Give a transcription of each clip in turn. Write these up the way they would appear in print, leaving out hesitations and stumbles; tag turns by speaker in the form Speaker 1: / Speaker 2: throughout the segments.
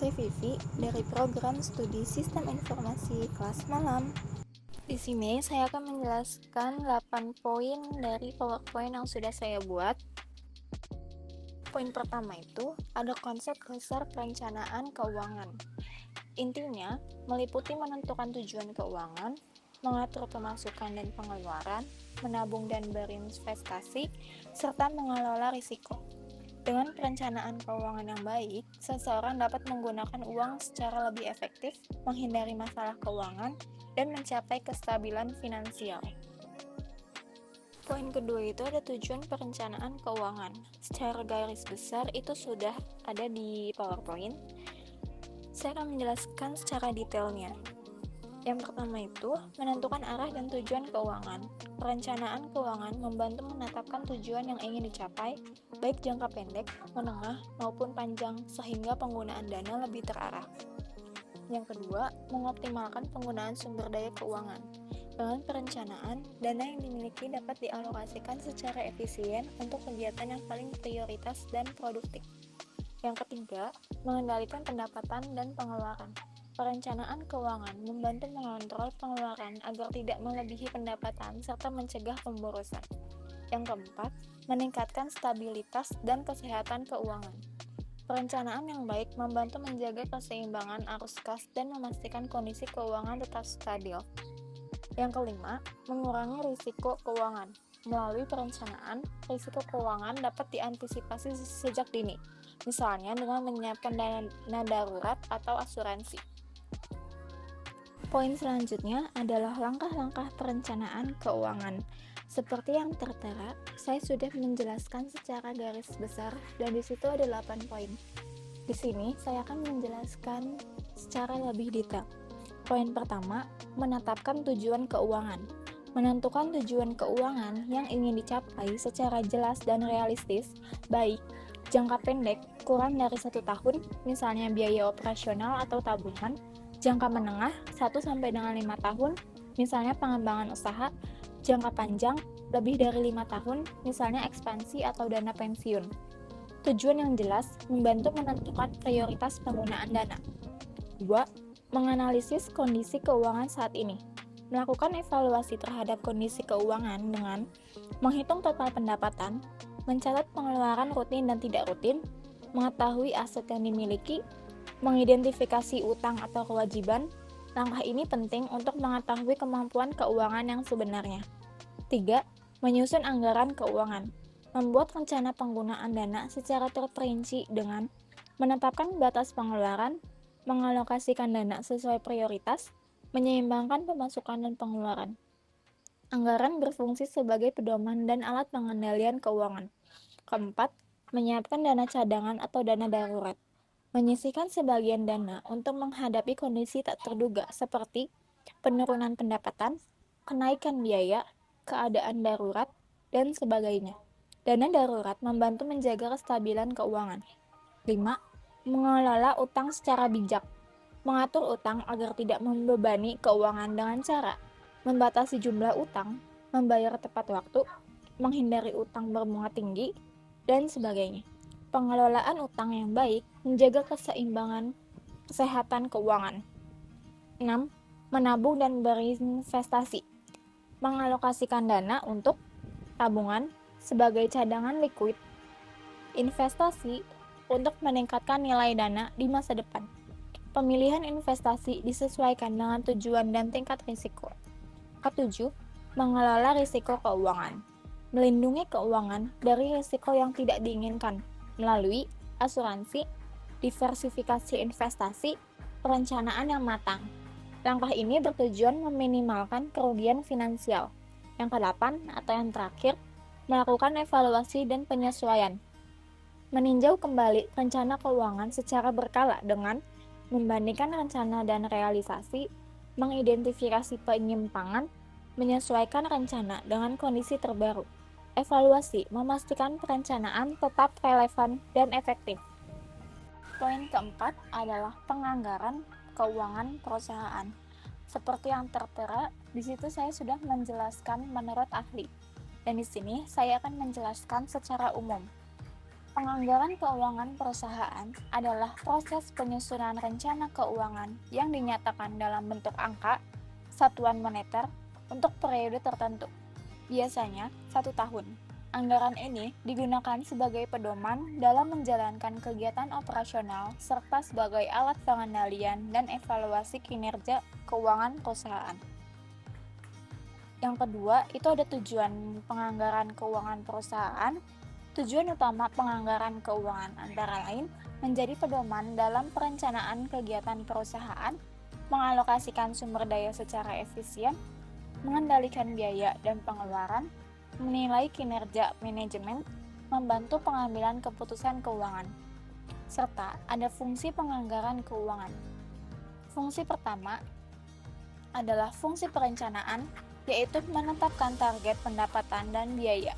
Speaker 1: Saya Vivi dari program studi Sistem Informasi kelas malam. Di sini saya akan menjelaskan 8 poin dari PowerPoint yang sudah saya buat. Poin pertama itu ada konsep besar perencanaan keuangan. Intinya, meliputi menentukan tujuan keuangan, mengatur pemasukan dan pengeluaran, menabung dan berinvestasi, serta mengelola risiko. Dengan perencanaan keuangan yang baik, seseorang dapat menggunakan uang secara lebih efektif, menghindari masalah keuangan, dan mencapai kestabilan finansial. Poin kedua itu ada tujuan perencanaan keuangan. Secara garis besar itu sudah ada di PowerPoint. Saya akan menjelaskan secara detailnya. Yang pertama itu, menentukan arah dan tujuan keuangan. Perencanaan keuangan membantu menetapkan tujuan yang ingin dicapai, baik jangka pendek, menengah, maupun panjang, sehingga penggunaan dana lebih terarah. Yang kedua, mengoptimalkan penggunaan sumber daya keuangan. Dengan perencanaan, dana yang dimiliki dapat dialokasikan secara efisien untuk kegiatan yang paling prioritas dan produktif. Yang ketiga, mengendalikan pendapatan dan pengeluaran. Perencanaan keuangan membantu mengontrol pengeluaran agar tidak melebihi pendapatan serta mencegah pemborosan. Yang keempat, meningkatkan stabilitas dan kesehatan keuangan. Perencanaan yang baik membantu menjaga keseimbangan arus kas dan memastikan kondisi keuangan tetap stabil. Yang kelima, mengurangi risiko keuangan. Melalui perencanaan, risiko keuangan dapat diantisipasi sejak dini, misalnya dengan menyiapkan dana darurat atau asuransi. Poin selanjutnya adalah langkah-langkah perencanaan keuangan. Seperti yang tertera, saya sudah menjelaskan secara garis besar dan di situ ada 8 poin. Di sini saya akan menjelaskan secara lebih detail. Poin pertama, menetapkan tujuan keuangan. Menentukan tujuan keuangan yang ingin dicapai secara jelas dan realistis, baik jangka pendek kurang dari 1 tahun, misalnya biaya operasional atau tabungan, jangka menengah 1-5 tahun, misalnya pengembangan usaha, jangka panjang lebih dari 5 tahun, misalnya ekspansi atau dana pensiun. Tujuan yang jelas membantu menentukan prioritas penggunaan dana. 2. Menganalisis kondisi keuangan saat ini. Melakukan evaluasi terhadap kondisi keuangan dengan menghitung total pendapatan, mencatat pengeluaran rutin dan tidak rutin, mengetahui aset yang dimiliki, mengidentifikasi utang atau kewajiban. Langkah ini penting untuk mengetahui kemampuan keuangan yang sebenarnya. 3. Menyusun anggaran keuangan. Membuat rencana penggunaan dana secara terperinci dengan menetapkan batas pengeluaran, mengalokasikan dana sesuai prioritas, menyeimbangkan pemasukan dan pengeluaran. Anggaran berfungsi sebagai pedoman dan alat pengendalian keuangan. Keempat, menyiapkan dana cadangan atau dana darurat. Menyisihkan sebagian dana untuk menghadapi kondisi tak terduga seperti penurunan pendapatan, kenaikan biaya, keadaan darurat, dan sebagainya. Dana darurat membantu menjaga kestabilan keuangan. 5. Mengelola utang secara bijak. Mengatur utang agar tidak membebani keuangan dengan cara membatasi jumlah utang, membayar tepat waktu, menghindari utang berbunga tinggi, dan sebagainya. Pengelolaan utang yang baik menjaga keseimbangan kesehatan keuangan. 6. Menabung dan berinvestasi. Mengalokasikan dana untuk tabungan sebagai cadangan likuid, investasi untuk meningkatkan nilai dana di masa depan. Pemilihan investasi disesuaikan dengan tujuan dan tingkat risiko. Ketujuh, mengelola risiko keuangan. Melindungi keuangan dari risiko yang tidak diinginkan melalui asuransi, diversifikasi investasi, perencanaan yang matang. Langkah ini bertujuan meminimalkan kerugian finansial. Yang kedelapan atau yang terakhir, melakukan evaluasi dan penyesuaian. Meninjau kembali rencana keuangan secara berkala dengan membandingkan rencana dan realisasi, mengidentifikasi penyimpangan, menyesuaikan rencana dengan kondisi terbaru. Evaluasi memastikan perencanaan tetap relevan dan efektif. Poin keempat adalah penganggaran keuangan perusahaan. Seperti yang tertera, di situ saya sudah menjelaskan menurut ahli. Dan di sini saya akan menjelaskan secara umum. Penganggaran keuangan perusahaan adalah proses penyusunan rencana keuangan yang dinyatakan dalam bentuk angka, satuan moneter, untuk periode tertentu, biasanya 1 tahun. Anggaran ini digunakan sebagai pedoman dalam menjalankan kegiatan operasional serta sebagai alat pengendalian dan evaluasi kinerja keuangan perusahaan. Yang kedua, itu ada tujuan penganggaran keuangan perusahaan. Tujuan utama penganggaran keuangan antara lain menjadi pedoman dalam perencanaan kegiatan perusahaan, mengalokasikan sumber daya secara efisien, mengendalikan biaya dan pengeluaran, menilai kinerja manajemen, membantu pengambilan keputusan keuangan, serta ada fungsi penganggaran keuangan. Fungsi pertama adalah fungsi perencanaan, yaitu menetapkan target pendapatan dan biaya.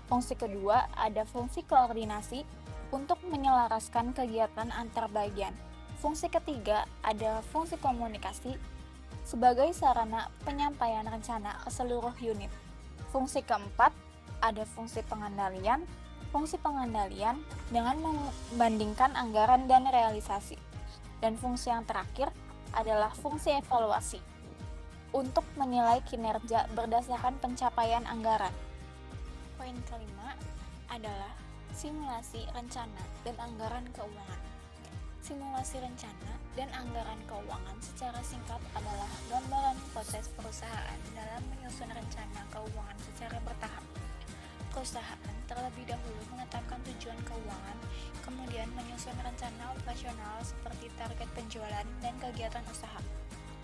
Speaker 1: Fungsi kedua ada fungsi koordinasi untuk menyelaraskan kegiatan antar bagian. Fungsi ketiga ada fungsi komunikasi sebagai sarana penyampaian rencana ke seluruh unit. Fungsi keempat ada fungsi pengendalian. Fungsi pengendalian dengan membandingkan anggaran dan realisasi. Dan fungsi yang terakhir adalah fungsi evaluasi untuk menilai kinerja berdasarkan pencapaian anggaran. Poin kelima adalah simulasi rencana dan anggaran keuangan. Simulasi rencana dan anggaran keuangan secara singkat adalah gambaran proses perusahaan dalam menyusun rencana keuangan secara bertahap. Perusahaan terlebih dahulu menetapkan tujuan keuangan, kemudian menyusun rencana operasional seperti target penjualan dan kegiatan usaha.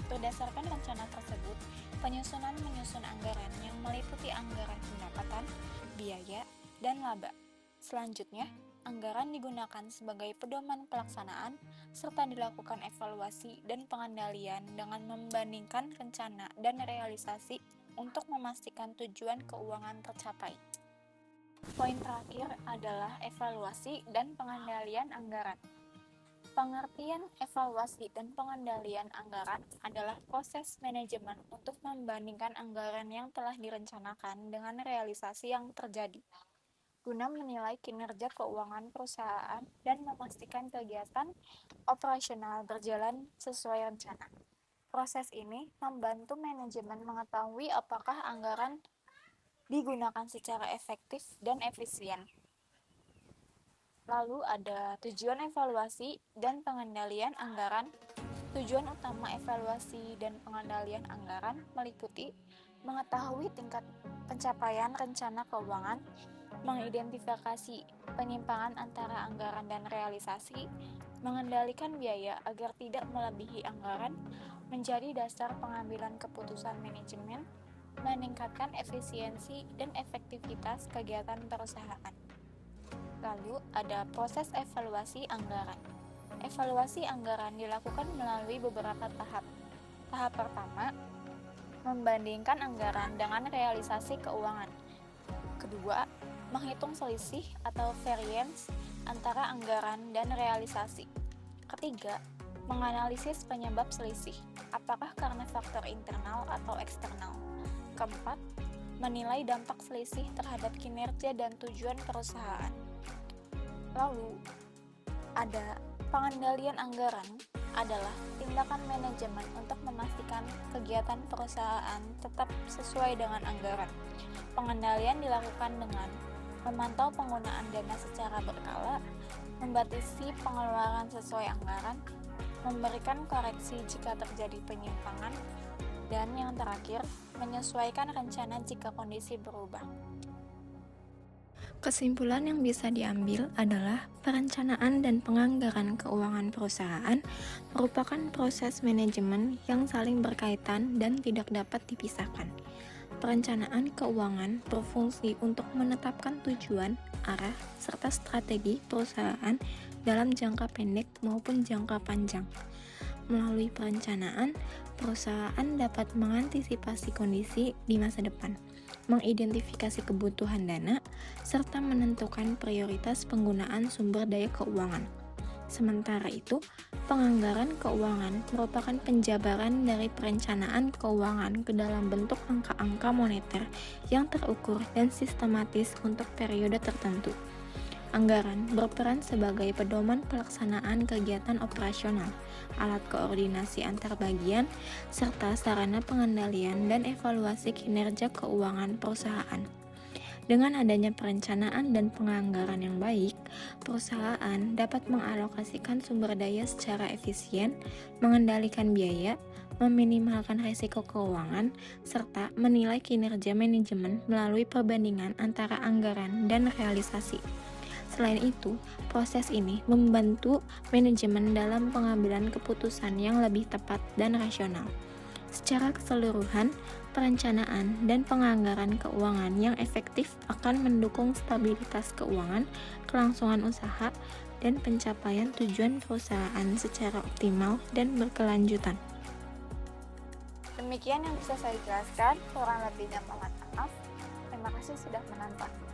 Speaker 1: Berdasarkan rencana tersebut, penyusunan menyusun anggaran yang meliputi anggaran pendapatan, biaya, dan laba. Selanjutnya, anggaran digunakan sebagai pedoman pelaksanaan, serta dilakukan evaluasi dan pengendalian dengan membandingkan rencana dan realisasi untuk memastikan tujuan keuangan tercapai. Poin terakhir adalah evaluasi dan pengendalian anggaran. Pengertian evaluasi dan pengendalian anggaran adalah proses manajemen untuk membandingkan anggaran yang telah direncanakan dengan realisasi yang terjadi, guna menilai kinerja keuangan perusahaan dan memastikan kegiatan operasional berjalan sesuai rencana. Proses ini membantu manajemen mengetahui apakah anggaran digunakan secara efektif dan efisien. Lalu ada tujuan evaluasi dan pengendalian anggaran. Tujuan utama evaluasi dan pengendalian anggaran meliputi mengetahui tingkat pencapaian rencana keuangan, mengidentifikasi penyimpangan antara anggaran dan realisasi, mengendalikan biaya agar tidak melebihi anggaran, menjadi dasar pengambilan keputusan manajemen, meningkatkan efisiensi dan efektivitas kegiatan perusahaan. Lalu ada proses evaluasi anggaran. Evaluasi anggaran dilakukan melalui beberapa tahap. Tahap pertama, membandingkan anggaran dengan realisasi keuangan. Kedua, menghitung selisih atau variance antara anggaran dan realisasi. Ketiga, menganalisis penyebab selisih, apakah karena faktor internal atau eksternal. Keempat, menilai dampak selisih terhadap kinerja dan tujuan perusahaan. Lalu, ada pengendalian anggaran adalah tindakan manajemen untuk memastikan kegiatan perusahaan tetap sesuai dengan anggaran. Pengendalian dilakukan dengan memantau penggunaan dana secara berkala, membatasi pengeluaran sesuai anggaran, memberikan koreksi jika terjadi penyimpangan, dan yang terakhir, menyesuaikan rencana jika kondisi berubah. Kesimpulan yang bisa diambil adalah perencanaan dan penganggaran keuangan perusahaan merupakan proses manajemen yang saling berkaitan dan tidak dapat dipisahkan. Perencanaan keuangan berfungsi untuk menetapkan tujuan, arah, serta strategi perusahaan dalam jangka pendek maupun jangka panjang. Melalui perencanaan, perusahaan dapat mengantisipasi kondisi di masa depan, mengidentifikasi kebutuhan dana, serta menentukan prioritas penggunaan sumber daya keuangan. Sementara itu, penganggaran keuangan merupakan penjabaran dari perencanaan keuangan ke dalam bentuk angka-angka moneter yang terukur dan sistematis untuk periode tertentu. Anggaran berperan sebagai pedoman pelaksanaan kegiatan operasional, alat koordinasi antar bagian, serta sarana pengendalian dan evaluasi kinerja keuangan perusahaan. Dengan adanya perencanaan dan penganggaran yang baik, perusahaan dapat mengalokasikan sumber daya secara efisien, mengendalikan biaya, meminimalkan risiko keuangan, serta menilai kinerja manajemen melalui perbandingan antara anggaran dan realisasi. Selain itu, proses ini membantu manajemen dalam pengambilan keputusan yang lebih tepat dan rasional. Secara keseluruhan, perencanaan dan penganggaran keuangan yang efektif akan mendukung stabilitas keuangan, kelangsungan usaha, dan pencapaian tujuan perusahaan secara optimal dan berkelanjutan.
Speaker 2: Demikian yang bisa saya jelaskan, kurang lebihnya mohon maaf. Terima kasih sudah menonton.